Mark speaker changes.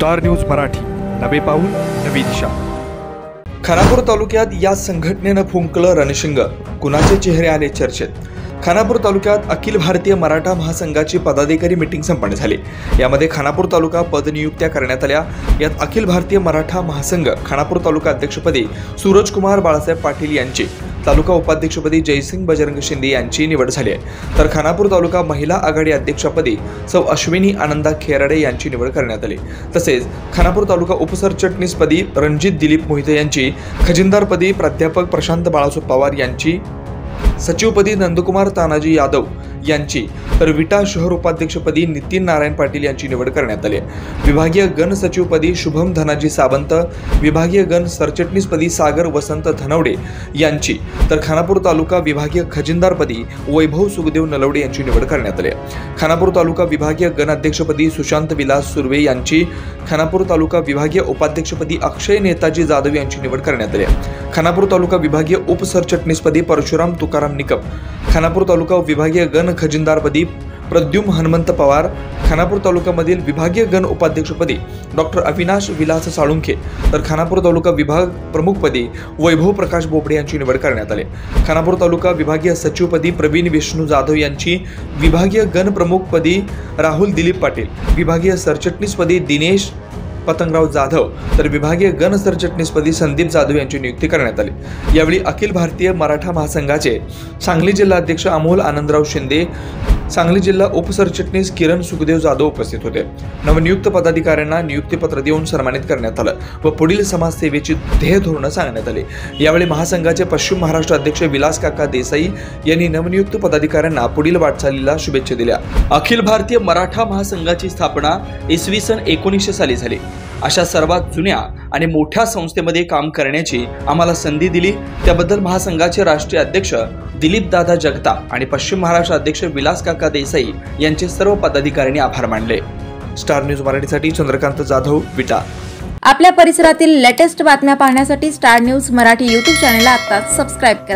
Speaker 1: Star news Marathi, नवे पाऊल नवी दिशा।
Speaker 2: खानापूर तालुक्यात या संघटनेनं फुंकलं रणशिंग, कुणाचे चेहरे आले चर्चेत। खानापूर तालुक्यात अखिल भारतीय मराठा महासंघाची पदाधिकारी मीटिंग संपन्न झाली। यामध्ये खानापूर तालुका पदनियुक्त्या करण्यात आल्या। यात अखिल भारतीय मराठा महासंघ खानापूर तालुका अध्यक्षपदी सूरजकुमार बाळासाहेब पाटील यांची, तालुका उपाध्यक्षपदी जयसिंग बजरंग शिंदे यांची निवड झाली आहे। तर खानापूर तालुका महिला आघाडी अध्यक्षपदी सौ अश्विनी आनंदा खेराडे यांची निवड करण्यात आली। तसेच खानापूर तालुका उपसरचिटणीसपदी रणजित दिलीप मोहिते यांची, खजिनदारपदी प्राध्यापक प्रशांत बाळासाहेब पवार यांची, सचिवपदी नंदकुमार तानाजी यादव यांची, तर विटा शहर उपाध्यक्षपदी नितीन नारायण पाटील यांची निवड करण्यात आली। विभागीय गण सचिवपदी शुभम धनाजी सावंत, विभागीय गण सरचिटणीसपदी सागर वसंत धनवडे यांची, तर खानापूर तालुका विभागीय खजिनदारपदी वैभव सुखदेव नलवडे यांची निवड करण्यात आली। खानापूर तालुका विभागीय गण अध्यक्षपदी सुशांत विलास सुर्वे यांची, खानापूर तालुका विभागीय उपाध्यक्षपदी अक्षय नेताजी जाधव यांची निवड करण्यात आली। खानापूर तालुका विभागीय उपसरचिटणीसपदी परशुराम तुकाराम निकम, खानापूर तालुका विभागीय गण खजिनदारपदी प्रद्युम्न हनुमंत पवार, खानापूर तालुक्यामधील विभागीय गण उपाध्यक्षपदी डॉक्टर अविनाश विलास साळुंखे, तर खानापूर तालुका विभाग प्रमुखपदी वैभव प्रकाश बोबडे यांची निवड करण्यात आली। खानापूर तालुका विभागीय सचिवपदी प्रवीण विष्णू जाधव यांची, विभागीय गण प्रमुखपदी राहुल दिलीप पाटील, विभागीय सरचिटणीसपदी दिनेश पतंगराव जाधव, तर विभागीय गण सरचिटणीसपदी संदीप जाधव यांची नियुक्ती करण्यात आली। यावेळी अखिल भारतीय मराठा महासंघाचे सांगली जिल्हा अध्यक्ष अमोल आनंदराव शिंदे, सांगली जिल्हा उपसरचिटणीस किरण सुखदेव जाधव उपस्थित होते। नवनियुक्त पदाधिकाऱ्यांना नियुक्तीपत्र देऊन सन्मानित करण्यात आलं व पुढील समाजसेवेची ध्येय धोरणं सांगण्यात आली। यावेळी महासंघाचे पश्चिम महाराष्ट्र अध्यक्ष विलास काका देसाई यांनी नवनियुक्त पदाधिकाऱ्यांना पुढील वाटचालीला शुभेच्छा दिल्या। अखिल भारतीय मराठा महासंघाची स्थापना इसवी सन 1900 साली झाली। अशा सर्वात जुन्या आणि मोठ्या संस्थेमध्ये काम करण्याची आम्हाला संधी दिली, त्याबद्दल महासंघाचे राष्ट्रीय अध्यक्ष दिलीप दादा जगताप आणि पश्चिम महाराष्ट्र अध्यक्ष विलास काका देसाई यांचे सर्व पदाधिकाऱ्यांनी आभार मानले। स्टार न्यूज मराठीसाठी चंद्रकांत जाधव, विटा।
Speaker 3: आपल्या परिसरातील लेटेस्ट बातम्या पाहण्यासाठी स्टार न्यूज मराठी YouTube चॅनलला आता सबस्क्राइब करा।